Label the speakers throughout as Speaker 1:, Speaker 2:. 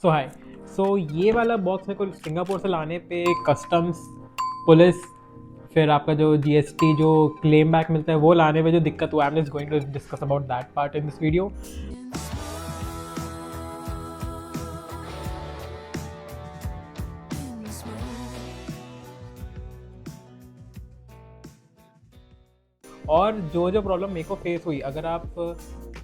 Speaker 1: सो हाय। ये वाला बॉक्स मेरे को सिंगापुर से लाने पे कस्टम्स, पुलिस, फिर आपका जो जीएसटी जो क्लेम बैक मिलता है वो लाने में जो दिक्कत हुआ, I am just going to discuss about that part in this video. और जो जो प्रॉब्लम मेरे को फेस हुई, अगर आप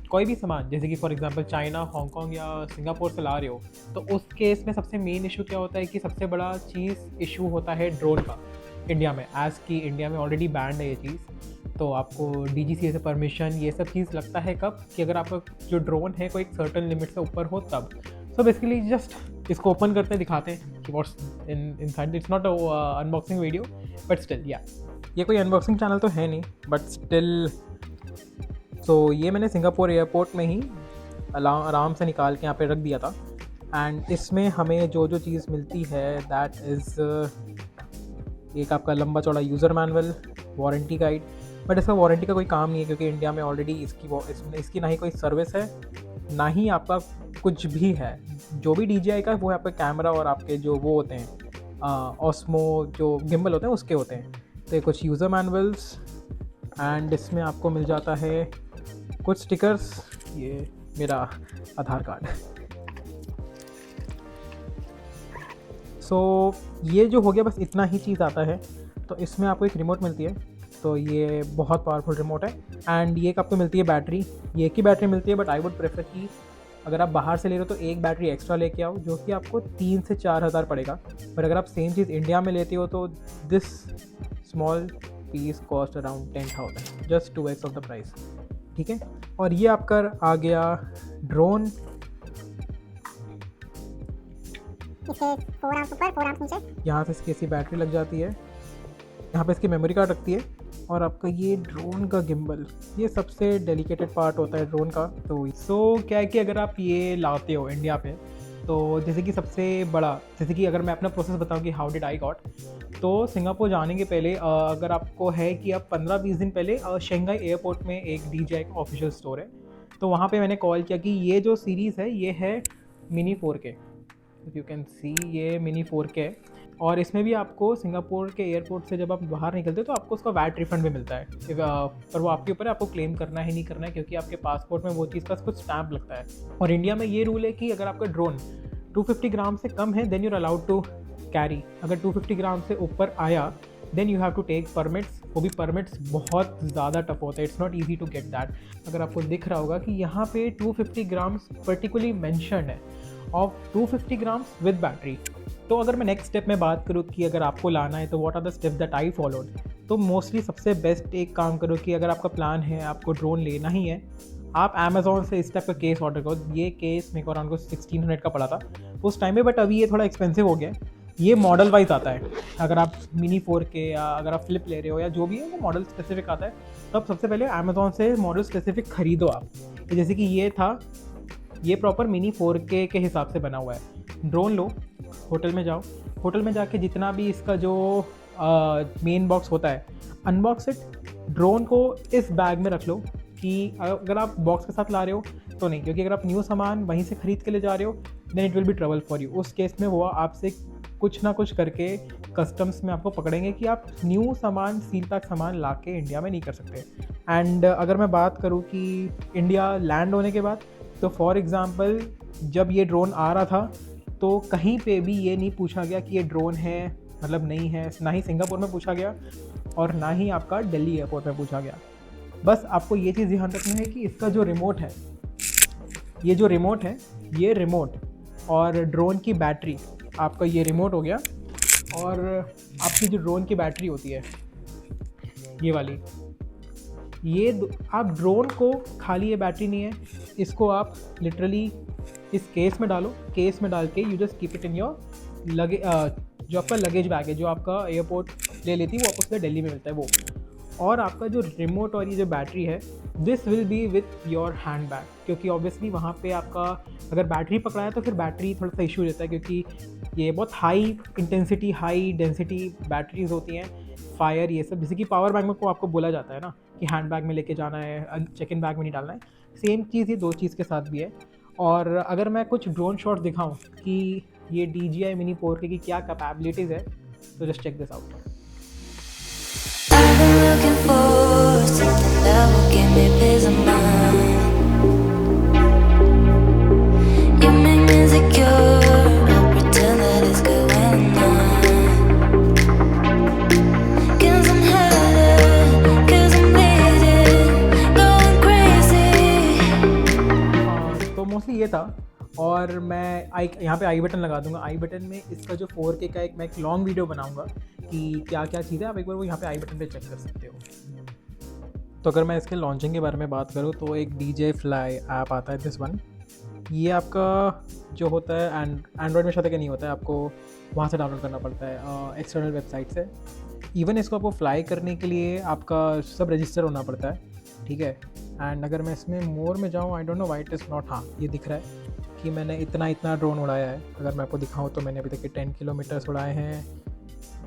Speaker 1: कोई भी सामान जैसे कि फॉर एग्जांपल चाइना, हांगकांग या सिंगापुर से ला रहे हो, तो उस केस में सबसे मेन इशू क्या होता है कि सबसे बड़ा चीज़ इशू होता है ड्रोन का। इंडिया में एज़ की इंडिया में ऑलरेडी बैंड है ये चीज़, तो आपको डीजीसीए से परमिशन ये सब चीज़ लगता है कब कि अगर आपका जो ड्रोन है कोई एक सर्टन लिमिट से ऊपर हो तब। सो बेसिकली जस्ट इसको ओपन करते हैं, दिखाते हैं कि what's inside. It's not a unboxing video but still या, ये कोई अनबॉक्सिंग चैनल तो है नहीं बट स्टिल। ये मैंने सिंगापुर एयरपोर्ट में ही आराम से निकाल के यहाँ पे रख दिया था। एंड इसमें हमें जो जो चीज़ मिलती है दैट इज़ एक आपका लंबा चौड़ा user manual, warranty guide. But इसका वारंटी का कोई काम नहीं है क्योंकि इंडिया में ऑलरेडी इसकी ना ही कोई सर्विस है ना ही आपका कुछ भी है। जो भी DJI का वो है आपका कैमरा और आपके जो वो होते हैं ऑस्मो जो गिम्बल होते हैं उसके होते हैं। तो ये कुछ यूज़र मैनुअल्स एंड इसमें आपको मिल जाता है कुछ स्टिकर्स, ये मेरा आधार कार्ड। ये जो हो गया बस इतना ही चीज़ आता है। तो इसमें आपको एक रिमोट मिलती है, तो ये बहुत पावरफुल रिमोट है। एंड ये एक आपको मिलती है बैटरी, ये एक ही बैटरी मिलती है बट आई वुड प्रेफर कि अगर आप बाहर से ले रहे हो तो एक बैटरी एक्स्ट्रा लेके आओ जो कि आपको 3 से 4 हज़ार पड़ेगा। पर अगर आप सेम चीज़ इंडिया में लेते हो तो this small piece cost around 10,000, just 2x of the price. ठीक है, और ये आपका आ गया ड्रोन।
Speaker 2: इसे 4 आर्म्स ऊपर 4 आर्म्स नीचे।
Speaker 1: यहाँ से इसकी ऐसी बैटरी लग जाती है, यहाँ पे इसकी मेमोरी कार्ड रखती है और आपका ये ड्रोन का गिम्बल, ये सबसे डेलिकेटेड पार्ट होता है ड्रोन का। तो क्या है कि अगर आप ये लाते हो इंडिया पे, तो जैसे कि सबसे बड़ा, जैसे कि अगर मैं अपना प्रोसेस बताऊं कि हाउ डिड आई गॉट, तो सिंगापुर जाने के पहले अगर आपको है कि आप 15-20 दिन पहले शंघाई एयरपोर्ट में एक DJI का ऑफिशियल स्टोर है, तो वहाँ पे मैंने कॉल किया कि ये जो सीरीज़ है ये है mini 4K, if you can see ये मिनी 4K है। और इसमें भी आपको सिंगापुर के एयरपोर्ट से जब आप बाहर निकलते हो तो आपको उसका वैट रिफंड भी मिलता है। पर वो आपके ऊपर है, आपको क्लेम करना है नहीं करना है, क्योंकि आपके पासपोर्ट में वो चीज़ का कुछ स्टैम्प लगता है। और इंडिया में ये रूल है कि अगर आपका ड्रोन 250 ग्राम से कम है then your allowed to carry. अगर 250 ग्राम से ऊपर आया then you have to take permits. वो भी परमिट्स बहुत ज़्यादा टफ होता है, it's not easy to get that. अगर आपको दिख रहा होगा कि यहाँ पे 250 ग्राम्स पर्टिकुलरली मैंशनड है ऑफ 250 ग्राम्स विद बैटरी। तो अगर मैं नेक्स्ट स्टेप में बात करूँ कि अगर आपको लाना है तो what are the steps that I followed, तो मोस्टली सबसे बेस्ट एक काम करो कि अगर आपका प्लान है आपको ड्रोन लेना ही है, आप अमेज़ॉन से इस टाइप का केस ऑर्डर करो। ये केस मेरे को अराउंड को 1600 का पड़ा था उस टाइम में, बट अभी ये थोड़ा एक्सपेंसिव हो गया है। ये मॉडल वाइज आता है, अगर आप मिनी 4K या अगर आप फ्लिप ले रहे हो या जो भी है वो मॉडल स्पेसिफिक आता है। तो आप सबसे पहले अमेज़ॉन से मॉडल स्पेसिफिक खरीदो आप। तो जैसे कि ये था, ये प्रॉपर मिनी 4K के हिसाब से बना हुआ है। ड्रोन लो, होटल में जाओ, होटल में जाके जितना भी इसका जो मेन बॉक्स होता है अनबॉक्स इट, ड्रोन को इस बैग में रख लो। कि अगर आप बॉक्स के साथ ला रहे हो तो नहीं, क्योंकि अगर आप न्यू सामान वहीं से ख़रीद के ले जा रहे हो then it will be trouble for you. उस केस में वो आपसे कुछ ना कुछ करके कस्टम्स में आपको पकड़ेंगे कि आप न्यू सामान, सील पैक सामान ला के इंडिया में नहीं कर सकते। एंड अगर मैं बात करूँ कि इंडिया लैंड होने के बाद, तो फॉर एग्ज़ाम्पल जब ये ड्रोन आ रहा था तो कहीं पे भी ये नहीं पूछा गया कि ये ड्रोन है मतलब नहीं है, ना ही सिंगापुर में पूछा गया और ना ही आपका दिल्ली एयरपोर्ट में पूछा गया। बस आपको ये चीज़ ध्यान रखना है कि इसका जो रिमोट है, ये जो रिमोट है, ये रिमोट और ड्रोन की बैटरी, आपका ये रिमोट हो गया और आपकी जो ड्रोन की बैटरी होती है ये वाली, आप ड्रोन को खाली ये बैटरी नहीं है, इसको आप लिटरली इस केस में डालो। केस में डाल के you just keep it in your लगे, जो आपका लगेज बैग है जो आपका एयरपोर्ट ले लेती है वो आपको उससे दिल्ली में मिलता है वो। और आपका जो रिमोट और ये जो बैटरी है this will be with your hand bag, क्योंकि ऑब्वियसली वहाँ पे आपका अगर बैटरी पकड़ा है तो फिर बैटरी थोड़ा सा इशू रहता है, क्योंकि ये बहुत high intensity high density batteries होती हैं, फायर ये सब। जैसे कि पावर बैंक में को आपको बोला जाता है ना कि हैंड बैग में लेके जाना है, चेक इन बैग में नहीं डालना है, सेम चीज़ ये दो चीज़ के साथ भी है। और अगर मैं कुछ ड्रोन शॉट्स दिखाऊं कि ये DJI Mini 4K की क्या कैपेबिलिटीज़ है, तो just check this out.
Speaker 3: I've been looking for something that will give me peace of mind. You make me insecure, I pretend that it's going on. 'Cause I'm hurting, 'cause I'm bleeding, going crazy.
Speaker 1: तो mostly ये था। और मैं यहाँ पे आई button लगा दूंगा। आई button में इसका जो 4K का मैं एक लॉन्ग वीडियो बनाऊंगा कि क्या क्या चीज़ है, आप एक बार वो यहाँ पे आई बटन पे चेक कर सकते हो। तो अगर मैं इसके लॉन्चिंग के बारे में बात करूँ तो एक DJI Fly ऐप आता है, दिस वन। ये आपका जो होता है एंड्रॉयड में शायद नहीं होता है, आपको वहाँ से डाउनलोड करना पड़ता है एक्सटर्नल वेबसाइट से। इवन इसको आपको फ्लाई करने के लिए आपका सब रजिस्टर होना पड़ता है, ठीक है। एंड अगर मैं इसमें मोर में जाऊँ, I don't know why it is not, हाँ ये दिख रहा है कि मैंने इतना ड्रोन उड़ाया है। अगर मैं आपको दिखाऊँ तो मैंने अभी तक 10 किलोमीटर्स उड़ाए हैं,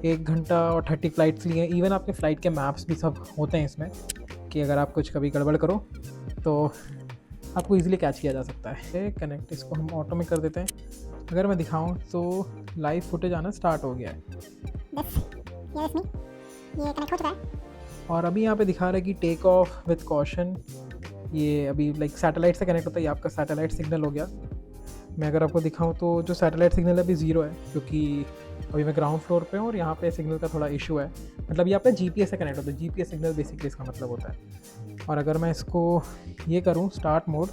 Speaker 1: 1 घंटा और 30 फ्लाइट्स लिए हैं। इवन आपके फ़्लाइट के मैप्स भी सब होते हैं इसमें, कि अगर आप कुछ कभी गड़बड़ करो तो आपको इजीली कैच किया जा सकता है। कनेक्ट इसको हम ऑटो में कर देते हैं। अगर मैं दिखाऊं तो लाइव फुटेज आना स्टार्ट हो गया है।
Speaker 2: ये कनेक्ट हो चुका है।
Speaker 1: और अभी यहाँ पे दिखा रहा है कि टेक ऑफ विद कॉशन। ये अभी लाइक सैटेलाइट से कनेक्ट होता है, ये आपका सैटेलाइट सिग्नल हो गया। मैं अगर आपको दिखाऊं तो जो सैटेलाइट सिग्नल है अभी 0 है, क्योंकि अभी मैं ग्राउंड फ्लोर पे हूँ और यहाँ पे सिग्नल का थोड़ा इशू है। मतलब ये आपका GPS से कनेक्ट होता है, GPS सिग्नल बेसिकली इसका मतलब होता है। और अगर मैं इसको ये करूँ स्टार्ट मोड,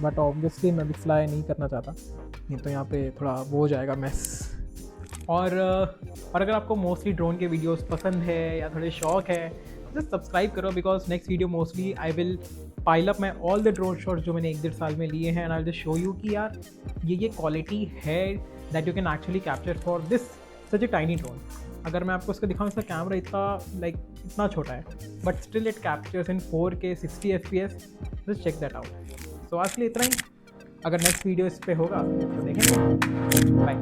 Speaker 1: बट ऑब्वियसली मैं भी फ्लाई नहीं करना चाहता, नहीं तो यहाँ पे थोड़ा वो हो जाएगा मेस। और अगर आपको मोस्टली ड्रोन के वीडियोस पसंद है या थोड़े शौक है, जस्ट सब्सक्राइब करो, because next video mostly I will pile up my all the drone shots जो मैंने 1-1.5 साल में लिए हैं, and I will just show you कि यार ये क्वालिटी है that you can actually capture for this such a tiny drone. अगर मैं आपको इसका दिखाऊँ, इसका कैमरा इतना छोटा है, but still it captures in 4K 60 FPS। Just check that out. So आज के लिए इतना ही। अगर नेक्स्ट वीडियो इस पे होगा तो देखेंगे। बाय।